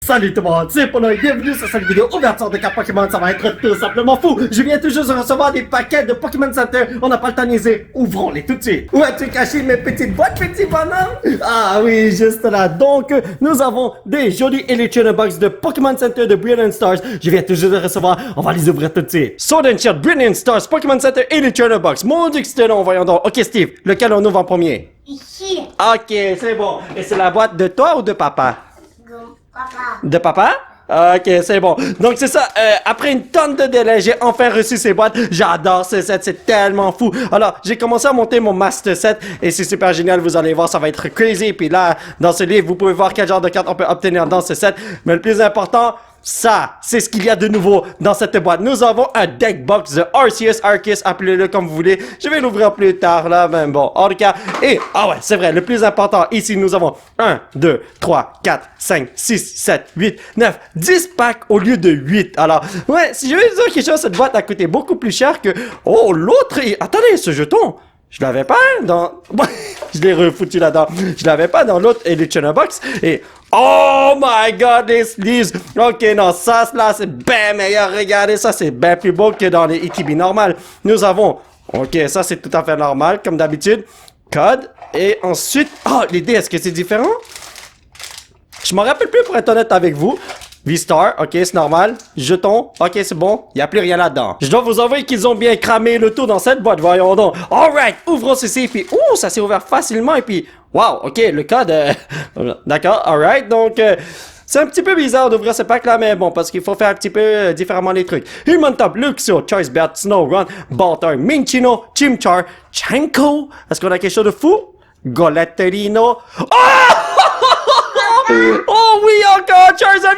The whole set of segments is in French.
Salut tout le monde, c'est Polo et bienvenue sur cette vidéo ouverture de cartes Pokémon, ça va être tout simplement fou. Je viens tout juste de recevoir des paquets de Pokémon Center, on n'a pas le temps de niaiser, ouvrons-les tout de suite. Où as-tu caché mes petites boîtes, petits bonhommes? Ah oui, juste là. Donc, nous avons des jolis Elite Box de Pokémon Center de Brilliant Stars. Je viens tout juste de recevoir, on va les ouvrir tout de suite. Sword and Shield, Brilliant Stars, Pokémon Center Elite Box. Mon dieu que c'était long, voyons donc. Ok Steve, lequel on ouvre en premier? Ici. Ok, c'est bon. Et c'est la boîte de toi ou de papa? Papa. De papa? Ok, c'est bon. Donc c'est ça, après une tonne de délais, j'ai enfin reçu ces boîtes. J'adore ce set, c'est tellement fou. Alors, j'ai commencé à monter mon Master Set et c'est super génial, vous allez voir, ça va être crazy. Puis là, dans ce livre, vous pouvez voir quel genre de cartes on peut obtenir dans ce set. Mais le plus important, ça, c'est ce qu'il y a de nouveau dans cette boîte. Nous avons un deck box de Arceus, appelez-le comme vous voulez. Je vais l'ouvrir plus tard, là, mais bon, en tout cas. Et, ah ouais, c'est vrai, le plus important, ici, nous avons 1, 2, 3, 4, 5, 6, 7, 8, 9, 10 packs au lieu de 8. Alors, ouais, si je veux dire quelque chose, cette boîte a coûté beaucoup plus cher que... Oh, l'autre... Attendez, ce jeton... Je l'avais pas dans... je l'ai refoutu là-dedans. Je l'avais pas dans l'autre Elite Box. Et... Oh my god, les sleeves. Ok, non, ça, là, c'est bien meilleur. Regardez, ça, c'est bien plus beau que dans les ETB normales. Nous avons... Ok, ça, c'est tout à fait normal, comme d'habitude. Code. Et ensuite... Oh, les dés, est-ce que c'est différent? Je m'en rappelle plus pour être honnête avec vous. V-Star, ok, c'est normal. Jeton, ok, c'est bon. Il n'y a plus rien là-dedans. Je dois vous avouer qu'ils ont bien cramé le tout dans cette boîte, voyons donc. Alright, ouvrons ceci, puis ouh, ça s'est ouvert facilement, et puis, wow, ok, le code, d'accord, alright, donc, c'est un petit peu bizarre d'ouvrir ce pack-là, mais bon, parce qu'il faut faire un petit peu différemment les trucs. Humantop, Luxio, Choice Belt, Snowrun, Baltar, Minchino, Chimchar, Chanko. Est-ce qu'on a quelque chose de fou? Goletterino. Oh! Oh oui, encore Charizard.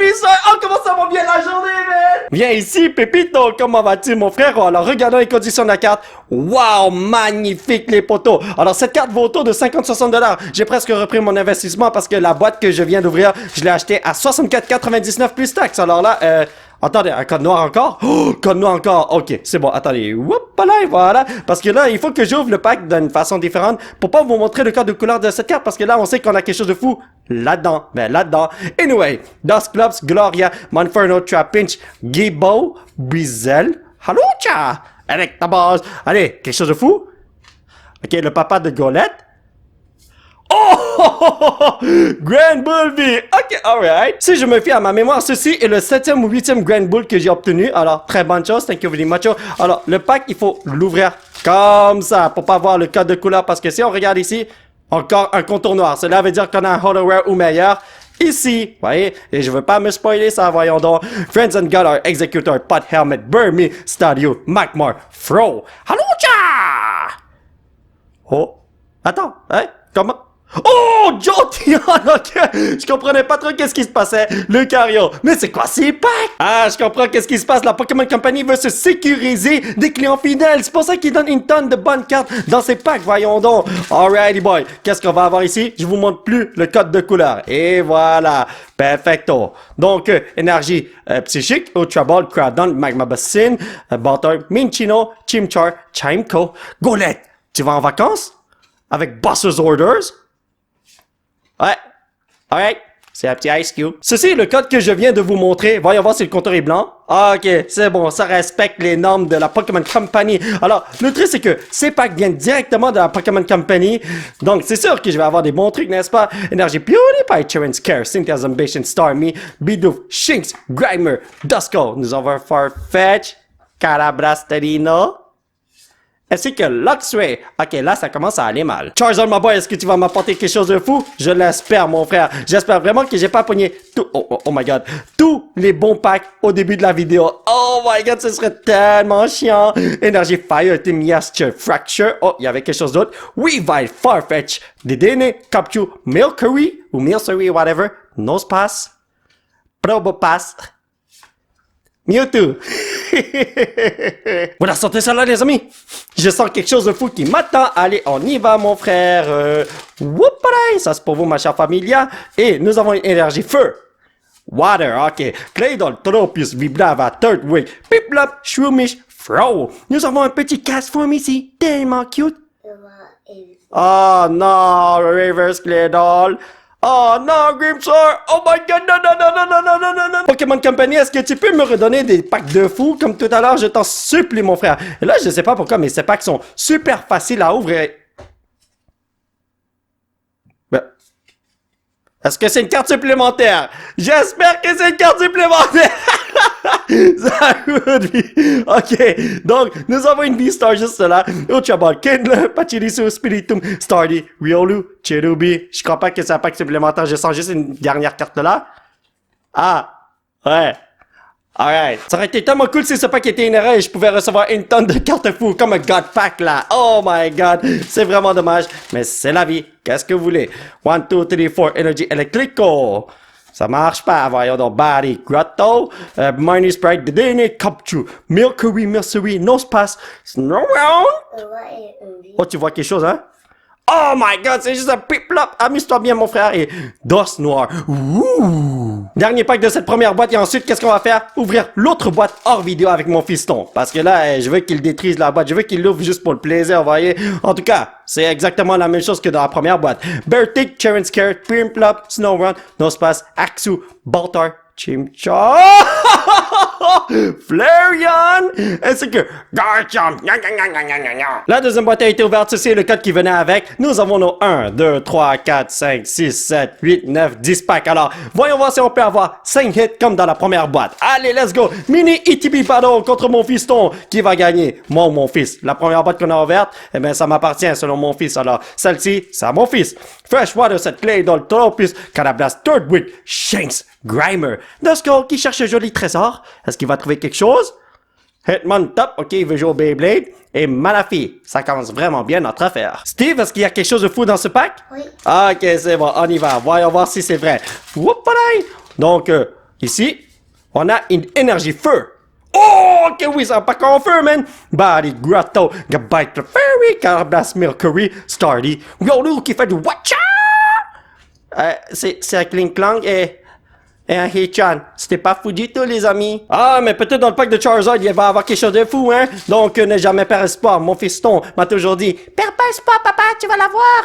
Oh, comment ça va bien la journée, man? Viens ici, Pépito. Comment vas-tu, mon frère? Oh, alors, regardons les conditions de la carte. Wow, magnifique, les poteaux. Alors, cette carte vaut autour de 50-60$. J'ai presque repris mon investissement parce que la boîte que je viens d'ouvrir, je l'ai achetée à 64,99$ plus taxes. Alors là, attendez, un code noir encore? Oh, code noir encore. Ok, c'est bon, attendez. Whoop, là, voilà. Parce que là, il faut que j'ouvre le pack d'une façon différente pour pas vous montrer le code de couleur de cette carte. Parce que là, on sait qu'on a quelque chose de fou là-dedans. Ben, là-dedans. Anyway, Dusclops, Gloria, Monferno, Trapinch, Gibo, Brizel, Halucha. Avec ta base. Allez, quelque chose de fou? Ok, le papa de Golette. Oh! Grand Bull V! Ok, alright. Si je me fie à ma mémoire, ceci est le 7e ou 8e Grand Bull que j'ai obtenu. Alors, très bonne chose. Thank you very much. Alors, le pack, il faut l'ouvrir comme ça pour pas voir le code de couleur. Parce que si on regarde ici, encore un contour noir. Cela veut dire qu'on a un Hollow ou meilleur. Ici, voyez, et je veux pas me spoiler ça, voyons donc. Friends and God are Executor, Pot Helmet, Burmy, Stadio, Magmar, Fro. Halucha! Oh, attends, hein, comment? Oh, Jolteon, ok, je comprenais pas trop qu'est-ce qui se passait, Lucario, mais c'est quoi ces packs? Ah, je comprends qu'est-ce qui se passe, la Pokémon Company veut se sécuriser des clients fidèles, c'est pour ça qu'ils donnent une tonne de bonnes cartes dans ces packs, voyons donc. Alrighty boy, qu'est-ce qu'on va avoir ici? Je vous montre plus le code de couleur, et voilà, perfecto. Donc, énergie psychique, Ultra Ball, Crawdon, Magma Bassine, Baltar, Minchino, Chimchar, Chimco, Golette, tu vas en vacances? Avec Boss's Orders? Ouais. Alright. C'est un petit Ice Cube. Ceci est le code que je viens de vous montrer. Voyons voir si le compteur est blanc. Ah, ok, c'est bon. Ça respecte les normes de la Pokémon Company. Alors, le truc, c'est que ces packs viennent directement de la Pokémon Company. Donc, c'est sûr que je vais avoir des bons trucs, n'est-ce pas? Énergie PewDiePie, Terrence Care, Cynthia's Ambition, Starmie, Bidoof, Shinx, Grimer, Duskull. Nous avons Farfetch, Carabrasterino. Ainsi que Luxray. Ok, là, ça commence à aller mal. Charizard, my boy, est-ce que tu vas m'apporter quelque chose de fou? Je l'espère, mon frère. J'espère vraiment que j'ai pas pogné tout... Oh my god. Tous les bons packs au début de la vidéo. Oh my god, ce serait tellement chiant. Énergie Fire, Team Yasture, Fracture. Oh, il y avait quelque chose d'autre. Weavile, Farfetch, Dedenne, Capchu, Milcery, ou Milcery, whatever. Nosepass, Probopass, Mewtwo. Voilà, sortez ça là, les amis. Je sens quelque chose de fou qui m'attend. Allez, on y va, mon frère. Whoopalay, ça c'est pour vous, ma chère familia. Et nous avons une énergie feu. Water, ok. Claydol, Tropius, Vibrava, Turtwig, Piplup, Shroomish, Fro. Nous avons un petit casse-forme ici. Tellement cute. Oh non, Reverse Claydol. Oh non, Grimmsor! Oh my god, non, non, non, non, non, non, non, Pokémon Company, est-ce que tu peux me redonner des packs de fous comme tout à l'heure? Je t'en supplie, mon frère. Et là, je sais pas pourquoi, mais ces packs sont super faciles à ouvrir. Ben, est-ce que c'est une carte supplémentaire? J'espère que c'est une carte supplémentaire! Ça coûte vie. Ok, donc nous avons une V-Star juste là. Ultraball, Kindle, Pachirisu, Spiritomb, Starly, Riolu, Cherubi. Je crois pas que c'est un pack supplémentaire. Je sens juste une dernière carte là. Ah, ouais. Alright. Ça aurait été tellement cool si ce pack était une erreur et je pouvais recevoir une tonne de cartes fous comme un God Pack là. Oh my God. C'est vraiment dommage. Mais c'est la vie. Qu'est-ce que vous voulez? 1, 2, 3, 4, Energy Electrico. Ça marche pas. Voyons donc. Body, Grotto, Minus Sprite, Dedenne, Capture, Mercury, Mercury, Nosepass, Snowbound. Oh, tu vois quelque chose, hein? Oh my God, c'est juste un pip-plop. Amuse-toi bien, mon frère. Et d'os noir. Ouh. Dernier pack de cette première boîte. Et ensuite, qu'est-ce qu'on va faire? Ouvrir l'autre boîte hors vidéo avec mon fiston. Parce que là, je veux qu'il détruise la boîte. Je veux qu'il l'ouvre juste pour le plaisir, vous voyez. En tout cas, c'est exactement la même chose que dans la première boîte. Bertic, Cheren Scare, Pimplop, Snowrun, Nosepass, Axu, Baltar, Chimchar, Flareon, ainsi que Garchomp. La deuxième boîte a été ouverte, ceci est le code qui venait avec. Nous avons nos 1, 2, 3, 4, 5, 6, 7, 8, 9, 10 packs. Alors, voyons voir si on peut avoir 5 hits comme dans la première boîte. Allez, let's go. Mini ETB Battle contre mon fiston. Qui va gagner? Moi ou mon fils? La première boîte qu'on a ouverte, eh bien, ça m'appartient selon mon fils. Alors, celle-ci, c'est à mon fils. Freshwater, cette clé dans le Tropus, Carablast, Turtwig, Shanks, Grimer. Duskull qui cherche un joli trésor. Est-ce qu'il va trouver quelque chose? Hitmontop, ok, il veut jouer au Beyblade. Et Malafi, ça commence vraiment bien notre affaire. Steve, est-ce qu'il y a quelque chose de fou dans ce pack? Oui. Ok, c'est bon, on y va. Voyons voir si c'est vrai. Whoopalaï! Donc, ici, on a une énergie feu. Oh, ok, oui, c'est un pack en feu, man. Body, Grotto, Gabite, Fairy, Carablast, Mercury, Starly, Riolu qui fait du Watcha! C'est un Kling Klang et un Hichan. C'était pas fou du tout, les amis. Ah, mais peut-être dans le pack de Charizard, il va y avoir quelque chose de fou, hein. Donc, ne jamais perdre espoir. Mon fiston m'a toujours dit, perds pas espoir, papa, tu vas l'avoir.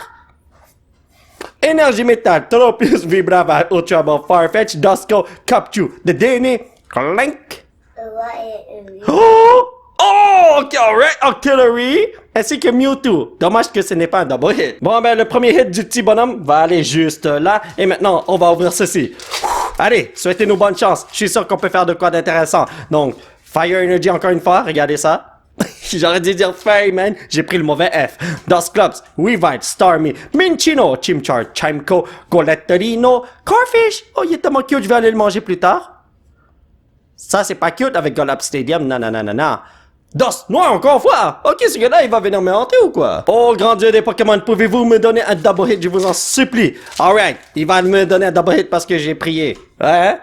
Énergie métal, Tropius, Vibrava, Ultraball, Farfetch, Duskull, Capture, Dedenne, Clank. Oh! Oh! Ok, alright, Artillery, ainsi que Mewtwo. Dommage que ce n'est pas un double hit. Bon, ben, le premier hit du petit bonhomme va aller juste là. Et maintenant, on va ouvrir ceci. Allez, souhaitez-nous bonne chance. Je suis sûr qu'on peut faire de quoi d'intéressant. Donc, Fire Energy encore une fois, regardez ça. J'aurais dû dire Fairy, man. J'ai pris le mauvais F. Dusclops, Weavile, Starmie, Minchino, Chimchar, Chimco, Goletterino, Corfish. Oh, il est tellement cute, je vais aller le manger plus tard. Ça, c'est pas cute avec Golap Stadium. Non, non, non, non, non. Dos noir encore une fois. Ok, ce gars-là, il va venir me hanter ou quoi? Oh, grand dieu des Pokémon, pouvez-vous me donner un double hit? Je vous en supplie. Alright, il va me donner un double hit parce que j'ai prié. Ouais?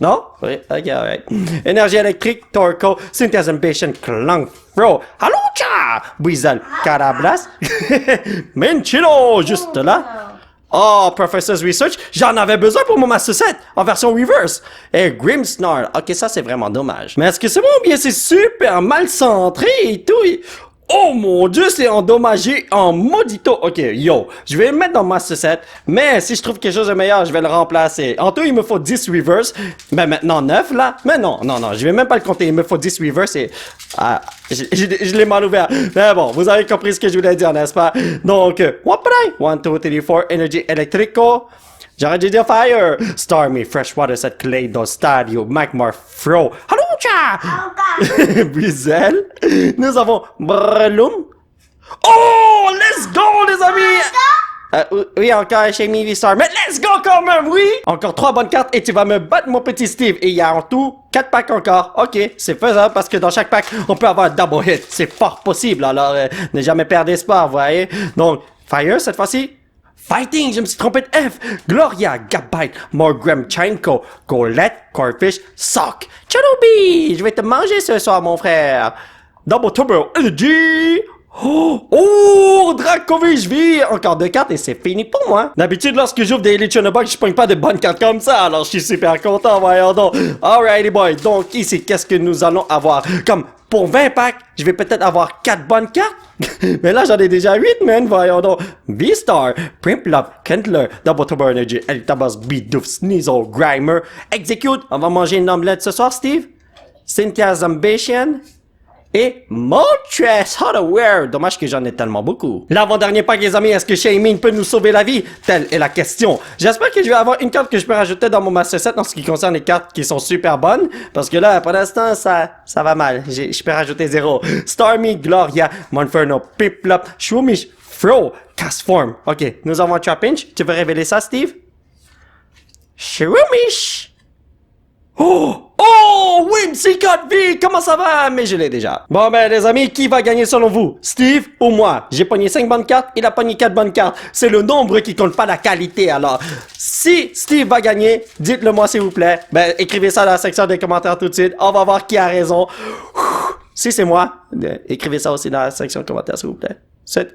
Non? Oui, ok, alright. Énergie électrique, Torco, Synthesis Ambition, Clunk, Fro, Halucha, Weasel, Carablast, Minchino, juste là. Oh, Professor's Research, j'en avais besoin pour mon Master Set, en version reverse. Et Grimmsnarl, ok, ça c'est vraiment dommage. Mais est-ce que c'est bon ou bien c'est super mal centré et tout? Oh mon dieu, c'est endommagé en maudito. Ok, yo, je vais le mettre dans Master Set, mais si je trouve quelque chose de meilleur, je vais le remplacer. En tout, il me faut 10 reverse. Ben maintenant 9 là. Mais non, non, non, je vais même pas le compter. Il me faut 10 reverse et... je l'ai mal ouvert. Mais bon, vous avez compris ce que je voulais dire, n'est-ce pas? Donc, 1, 2, 3, 4, Energy Electrico. J'aurais dû dire Fire. Starmie, Freshwater, cette Clay, Do Stadio, Magmar, Fro, Halucha! Buizel. Nous avons Breloom. Oh, let's go, les amis! Oui, encore chez Mivistar. Mais let's go quand même, oui! Encore 3 bonnes cartes et tu vas me battre, mon petit Steve. Et il y a en tout 4 packs encore. Ok, c'est faisable parce que dans chaque pack, on peut avoir un double hit. C'est fort possible, alors ne jamais perdre espoir, vous voyez? Donc, Fire cette fois-ci. Fighting, je me suis trompé de F. Gloria, Gabite, Morgrem, Chinko, Golette, Corfish, Sock, Cherubi. Je vais te manger ce soir, mon frère. Double Turbo Energy. Oh, Dracovish V. Encore 2 cartes et c'est fini pour moi. D'habitude, lorsque j'ouvre des Elite Box, je pogne pas de bonnes cartes comme ça. Alors, je suis super content, voyons donc. Alrighty boy. Donc, ici, qu'est-ce que nous allons avoir comme pour 20 packs, je vais peut-être avoir 4 bonnes cartes. Mais là, j'en ai déjà 8, man. Voyons donc. V-Star, Prinplup, Kentler, Double Turbo Energy, Elitabas, Bidoof, Sneasel, Grimer, Execute. On va manger une omelette ce soir, Steve. Cynthia Zambation. Et Moltres Hardware. Dommage que j'en ai tellement beaucoup. L'avant-dernier pack, les amis, est-ce que Shaymin peut nous sauver la vie? Telle est la question. J'espère que je vais avoir une carte que je peux rajouter dans mon Master Set en ce qui concerne les cartes qui sont super bonnes. Parce que là, pour l'instant, ça va mal. Je peux rajouter 0. Starmie, Gloria, Monferno, Piplup, Shroomish, Fro, Castform. Ok, nous avons un Trapinch. Tu veux révéler ça, Steve? Shroomish! Oh! Oh! Whimsicott V! Comment ça va? Mais je l'ai déjà. Bon, ben, les amis, qui va gagner selon vous? Steve ou moi? J'ai pogné 5 bonnes cartes, il a pogné 4 bonnes cartes. C'est le nombre qui compte pas la qualité, alors. Si Steve va gagner, dites-le moi, s'il vous plaît. Ben, écrivez ça dans la section des commentaires tout de suite. On va voir qui a raison. Si c'est moi, écrivez ça aussi dans la section de commentaires, s'il vous plaît.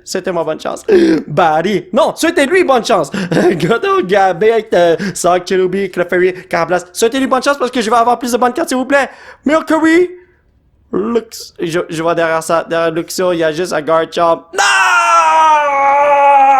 C'était ma bonne chance. Buddy. Non, c'était lui bonne chance. Godot, Gabet, Sock, Cherubi, Clefairy, Carablas. C'était lui bonne chance parce que je vais avoir plus de bonnes cartes, s'il vous plaît. Mercury. Lux. Je vois derrière ça. Derrière Luxio, il y a juste un Garchomp. Non!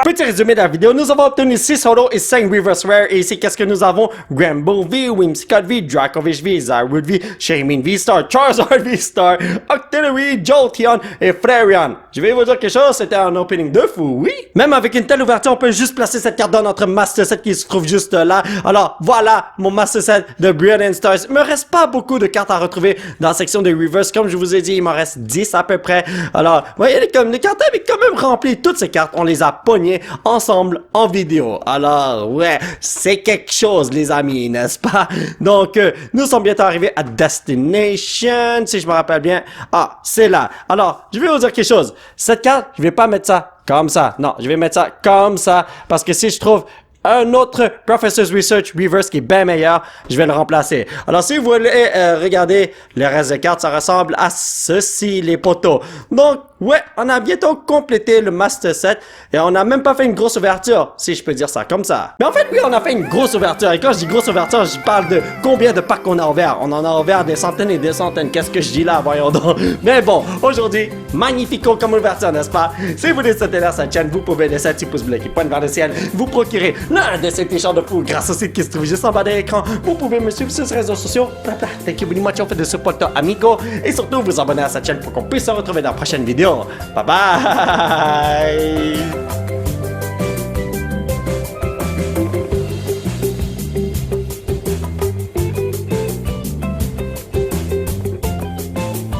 Petit résumé de la vidéo, nous avons obtenu 6 holo et 5 reverse rare. Et ici, qu'est-ce que nous avons? Gramble V, Whimsicott V, Dracovish V, Zarwood V, Shaymin V Star, Charizard V Star, Octillery, Jolteon et Flareon. Je vais vous dire quelque chose, c'était un opening de fou, oui? Même avec une telle ouverture, on peut juste placer cette carte dans notre Master Set qui se trouve juste là. Alors, voilà mon Master Set de Brilliant Stars. Il me reste pas beaucoup de cartes à retrouver dans la section de reverse. Comme je vous ai dit, il m'en reste 10 à peu près. Alors, vous voyez, les cartes avaient quand même rempli toutes ces cartes. On les a pognées ensemble en vidéo. Alors, ouais, c'est quelque chose, les amis, n'est-ce pas? Donc, nous sommes bientôt arrivés à Destination, si je me rappelle bien. Ah, c'est là. Alors, je vais vous dire quelque chose. Cette carte, je vais pas mettre ça comme ça. Non, je vais mettre ça comme ça, parce que si je trouve un autre Professor's Research Reverse qui est bien meilleur, je vais le remplacer. Alors, si vous voulez regarder le reste des cartes, ça ressemble à ceci, les poteaux. Donc, ouais, on a bientôt complété le Master Set et on n'a même pas fait une grosse ouverture, si je peux dire ça comme ça. Mais en fait, oui, on a fait une grosse ouverture. Et quand je dis grosse ouverture, je parle de combien de packs on a ouvert. On en a ouvert des centaines et des centaines. Qu'est-ce que je dis là, voyons donc. Mais bon, aujourd'hui, magnifico comme ouverture, n'est-ce pas? Si vous voulez soutenir cette chaîne, vous pouvez laisser un petit pouce bleu qui pointe vers le ciel. Vous procurer l'un de ces t-shirts de fou grâce au site qui se trouve juste en bas de l'écran. Vous pouvez me suivre sur les réseaux sociaux. Thank you very much, on fait de support amigo. Et surtout, vous abonner à cette chaîne pour qu'on puisse se retrouver dans la prochaine vidéo. Bye bye!